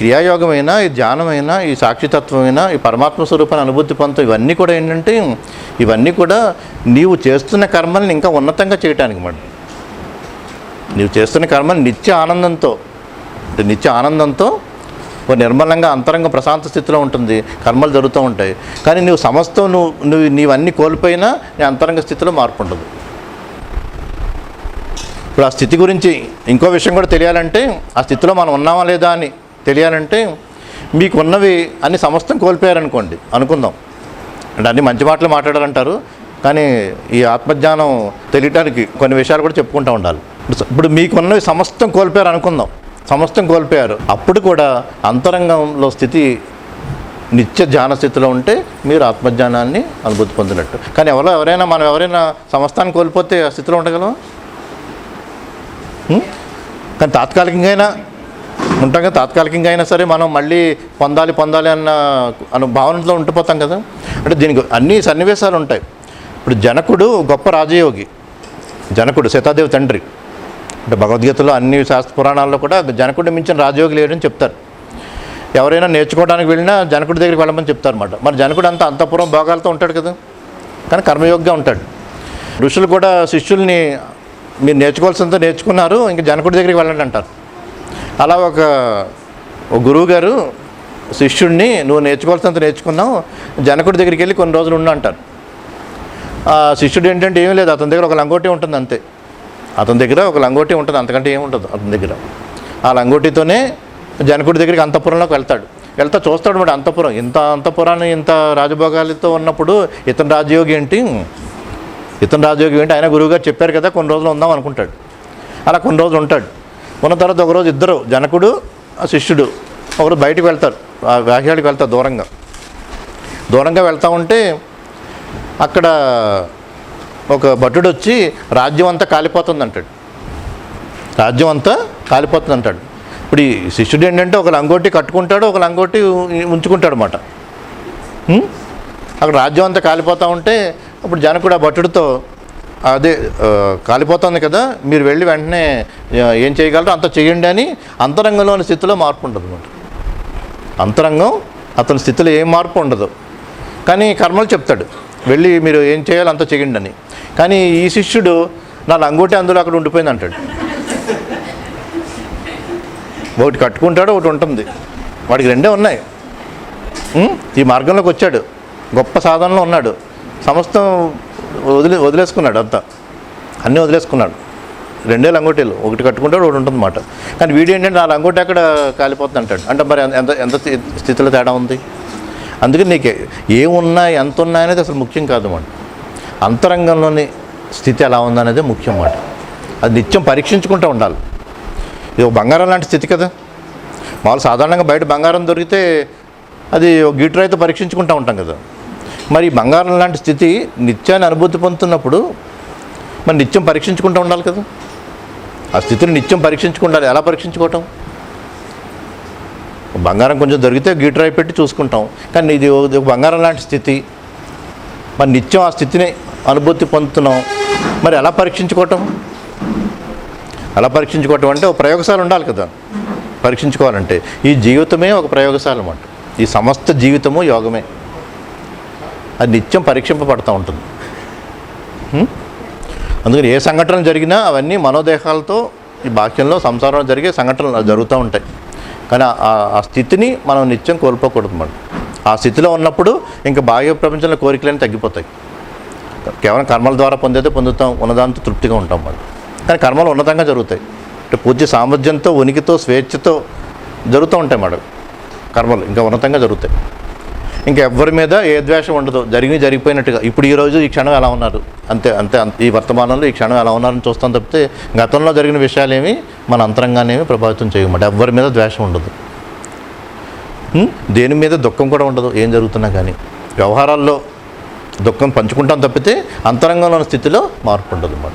క్రియాయోగమైనా, ఈ ధ్యానమైనా, ఈ సాక్షితత్వమైనా, ఈ పరమాత్మ స్వరూపాన్ని అనుభూతి పొందడం, ఇవన్నీ కూడా ఏంటంటే ఇవన్నీ కూడా నీవు చేస్తున్న కర్మల్ని ఇంకా ఉన్నతంగా చేయటానికి మాట. నీవు చేస్తున్న కర్మని నిత్య ఆనందంతో ఒక నిర్మలంగా అంతరంగ ప్రశాంత స్థితిలో ఉంటుంది, కర్మలు జరుగుతూ ఉంటాయి. కానీ నువ్వు సమస్తం నీవన్నీ కోల్పోయినా నీ అంతరంగ స్థితిలో మార్పు ఉండదు. ఇప్పుడు ఆ స్థితి గురించి ఇంకో విషయం కూడా తెలియాలంటే, ఆ స్థితిలో మనం ఉన్నామా లేదా అని తెలియాలంటే, మీకున్నవి అన్ని సమస్తం కోల్పోయారనుకోండి, అనుకుందాం. అంటే అన్ని మంచి మాటలు మాట్లాడాలంటారు, కానీ ఈ ఆత్మజ్ఞానం తెలియటానికి కొన్ని విషయాలు కూడా చెప్పుకుంటూ ఉండాలి. ఇప్పుడు మీకున్నవి సమస్తం కోల్పోయారు అనుకుందాం, సమస్తం కోల్పోయారు. అప్పుడు కూడా అంతరంగంలో స్థితి నిత్య ధ్యాన స్థితిలో ఉంటే మీరు ఆత్మజ్ఞానాన్ని అనుభూతి పొందినట్టు. కానీ మనం ఎవరైనా సమస్తాన్ని కోల్పోతే ఆ స్థితిలో ఉండగలమా? కానీ తాత్కాలికంగా ఉంటాం కదా, తాత్కాలికంగా అయినా సరే మనం మళ్ళీ పొందాలి అన్న భావనలో ఉండిపోతాం కదా. అంటే దీనికి అన్ని సన్నివేశాలు ఉంటాయి. ఇప్పుడు జనకుడు గొప్ప రాజయోగి, జనకుడు సీతాదేవి తండ్రి. అంటే భగవద్గీతలో అన్ని శాస్త్ర పురాణాల్లో కూడా జనకుడిని మించిన రాజయోగి లేడని చెప్తారు. ఎవరైనా నేర్చుకోవడానికి వెళ్ళినా జనకుడి దగ్గరికి వెళ్ళమని చెప్తారన్నమాట. మరి జనకుడు అంతా అంతఃపురం భోగాలతో ఉంటాడు కదా, కానీ కర్మయోగిగా ఉంటాడు. ఋషులు కూడా శిష్యుల్ని మీరు నేర్చుకోవాల్సినంత నేర్చుకున్నారు, ఇంకా జనకుడి దగ్గరికి వెళ్ళండి అంటారు. అలా ఒక గురువు గారు శిష్యుడిని నువ్వు నేర్చుకోవాల్సినంత నేర్చుకున్నావు, జనకుడి దగ్గరికి వెళ్ళి కొన్ని రోజులు ఉండు అంటారు. ఆ శిష్యుడు ఏంటంటే ఏమీ లేదు, అతని దగ్గర ఒక లంగోటి ఉంటుంది అంతే. అతని దగ్గర ఒక లంగోటి ఉంటుంది, అంతకంటే ఏముంటుంది అతని దగ్గర. ఆ లంగోటితోనే జనకుడి దగ్గరికి అంతఃపురంలోకి వెళ్తా చూస్తాడు మరి అంతఃపురం, అంతఃపురాన్ని ఇంత రాజభోగాలతో ఉన్నప్పుడు ఇతని రాజయోగి ఏంటి, ఆయన గురువుగారు చెప్పారు కదా కొన్ని రోజులు ఉందాం అనుకుంటాడు. అలా కొన్ని రోజులు ఉంటాడు. ఉన్న తర్వాత ఒకరోజు ఇద్దరు, జనకుడు ఆ శిష్యుడు, ఒకరోజు బయటకు వెళ్తారు, ఆ వ్యాఖ్యాడికి వెళ్తారు. దూరంగా వెళ్తూ ఉంటే అక్కడ ఒక భటుడు వచ్చి రాజ్యం అంతా కాలిపోతుంది అంటాడు. ఇప్పుడు ఈ శిష్యుడు ఏంటంటే ఒక లంగోటి కట్టుకుంటాడు, ఒక లంగోటి ఉంచుకుంటాడు అన్నమాట. అక్కడ రాజ్యం అంతా కాలిపోతూ ఉంటే అప్పుడు జనకుడు ఆ భటుడితో, అదే కాలిపోతుంది కదా, మీరు వెళ్ళి వెంటనే ఏం చేయగలరో అంత చేయండి అని అంతరంగంలోని స్థితిలో మార్పు ఉంటుంది అన్నమాట. అంతరంగం అతని స్థితిలో ఏం మార్పు ఉండదు, కానీ కర్మలు చెప్తాడు, వెళ్ళి మీరు ఏం చేయాలో అంత చేయండి అని. కానీ ఈ శిష్యుడు నా లంగోటి అందులో అక్కడ ఉండిపోయింది అంటాడు. ఒకటి కట్టుకుంటాడు, ఒకటి ఉంటుంది, వాడికి రెండే ఉన్నాయి. ఈ మార్గంలోకి వచ్చాడు, గొప్ప సాధనలో ఉన్నాడు, సమస్తం వదిలేసుకున్నాడు, అన్నీ వదిలేసుకున్నాడు. రెండే లంగోటీలు, ఒకటి కట్టుకుంటాడు, ఒకటి ఉంటుంది అన్నమాట. కానీ వీడు ఏంటంటే నా లంగోటి అక్కడ కాలిపోతుంది అంటాడు. అంటే మరి ఎంత స్థితిలో తేడా ఉంది. అందుకని నీకు ఏమున్నా ఎంత ఉన్నా అనేది అసలు ముఖ్యం కాదు అన్నమాట. అంతరంగంలోని స్థితి ఎలా ఉందనేది ముఖ్యం అన్నమాట. అది నిత్యం పరీక్షించుకుంటూ ఉండాలి. ఇది ఒక బంగారం లాంటి స్థితి కదా. మామూలు సాధారణంగా బయట బంగారం దొరికితే అది ఒక గీటరైతే పరీక్షించుకుంటూ ఉంటాం కదా. మరి బంగారం లాంటి స్థితి నిత్యాన్ని అనుభూతి పొందుతున్నప్పుడు మరి నిత్యం పరీక్షించుకుంటూ ఉండాలి కదా. ఆ స్థితిని నిత్యం పరీక్షించుకుంటారు. ఎలా పరీక్షించుకోవటం? బంగారం కొంచెం దొరికితే గీటరాయి పెట్టి చూసుకుంటాం, కానీ ఇది ఒక బంగారం లాంటి స్థితి, మరి నిత్యం ఆ స్థితిని అనుభూతి పొందుతున్నాం. మరి ఎలా పరీక్షించుకోవటం అంటే ఒక ప్రయోగశాల ఉండాలి కదా పరీక్షించుకోవాలంటే. ఈ జీవితమే ఒక ప్రయోగశాల అన్నమాట. ఈ సమస్త జీవితము యోగమే. అది నిత్యం పరీక్షింపబడుతూ ఉంటుంది. అందుకని ఏ సంఘటన జరిగినా అవన్నీ మనోదేహాలతో ఈ బాహ్యంలో సంసారంలో జరిగే సంఘటనలు జరుగుతూ ఉంటాయి. కానీ ఆ స్థితిని మనం నిత్యం కోల్పోకూడదు మనం. ఆ స్థితిలో ఉన్నప్పుడు ఇంకా బాహ్య ప్రపంచంలో కోరికలన్నీ తగ్గిపోతాయి. కేవలం కర్మల ద్వారా పొందుతాం, ఉన్నదాంతో తృప్తిగా ఉంటాం మనం. కానీ కర్మలు ఉన్నతంగా జరుగుతాయి. అంటే పూర్తి సామర్థ్యంతో, ఉనికితో, స్వేచ్ఛతో జరుగుతూ ఉంటాయి మేడం. కర్మలు ఇంకా ఉన్నతంగా జరుగుతాయి. ఇంకా ఎవ్వరి మీద ఏ ద్వేషం ఉండదు, జరిగిపోయినట్టుగా. ఇప్పుడు ఈరోజు ఈ క్షణం ఎలా ఉన్నారు అంతే, ఈ వర్తమానంలో ఈ క్షణం ఎలా ఉన్నారని చూస్తాం తప్పితే గతంలో జరిగిన విషయాలేమి మన అంతరంగానేమి ప్రభావితం చేయమాట. ఎవ్వరి మీద ద్వేషం ఉండదు, దేని మీద దుఃఖం కూడా ఉండదు. ఏం జరుగుతున్నా కానీ వ్యవహారాల్లో దుఃఖం పంచుకుంటాం తప్పితే అంతరంగంలోని స్థితిలో మార్పు ఉండదు అన్నమాట.